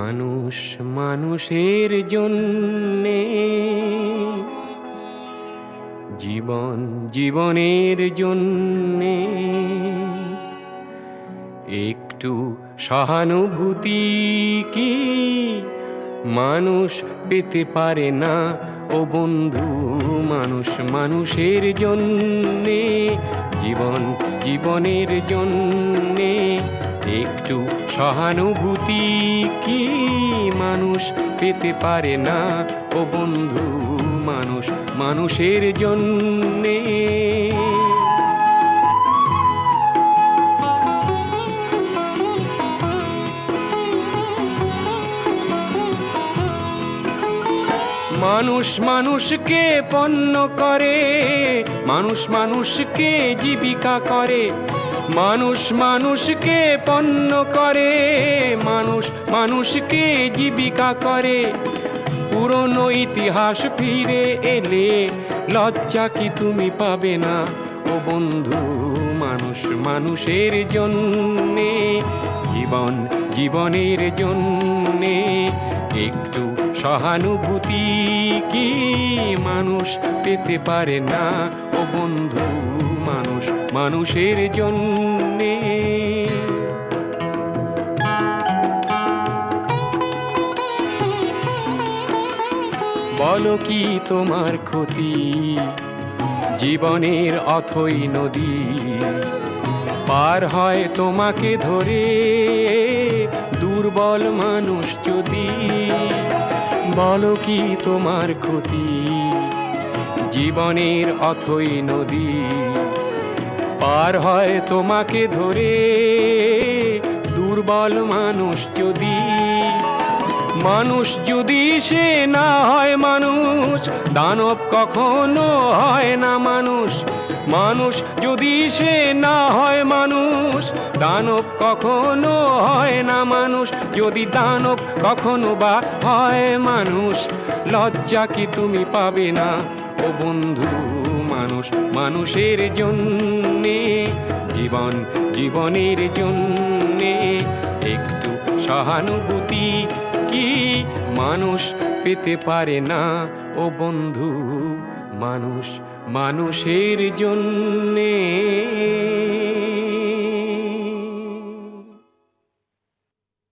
মানুষ মানুষের জন্যে, জীবন জীবনের জন্যে একটু সহানুভূতি কি মানুষ পেতে পারে না ও বন্ধু? মানুষ মানুষের জন্যে, জীবন জীবনের জন্যে একটু সহানুভূতি কি মানুষ পেতে পারে না ও বন্ধু? মানুষ মানুষের জন্যে। মানুষ মানুষকে পণ্য করে, মানুষ মানুষকে জীবিকা করে, মানুষ মানুষকে পণ্য করে, মানুষ মানুষকে জীবিকা করে। পুরনো ইতিহাস ফিরে এলে লজ্জা কি তুমি পাবে না ও বন্ধু? মানুষ মানুষের জন্যে, জীবন জীবনের জন্যে একটু সহানুভূতি কি মানুষ পেতে পারে না ও বন্ধু? মানুষ মানুষের জন্যে। বলো কি তোমার ক্ষতি জীবনের অথই নদী পার হয় তোমাকে ধরে দুর্বল মানুষ যদি? বলো কি তোমার ক্ষতি জীবনের অথই নদী পার হয় তোমাকে ধরে দুর্বল মানুষ যদি? মানুষ যদি সে না হয় মানুষ, দানব কখনো হয় না মানুষ। মানুষ যদি সে না হয় মানুষ, দানব কখনো হয় না মানুষ। যদি দানব কখনো বা হয় মানুষ, লজ্জা কি তুমি পাবে না ও বন্ধু? মানুষ মানুষের জন্যে, জীবন জীবনের জন্যে একটু সহানুভূতি কি মানুষ পেতে পারে না ও বন্ধু? মানুষ মানুষের জন্যে।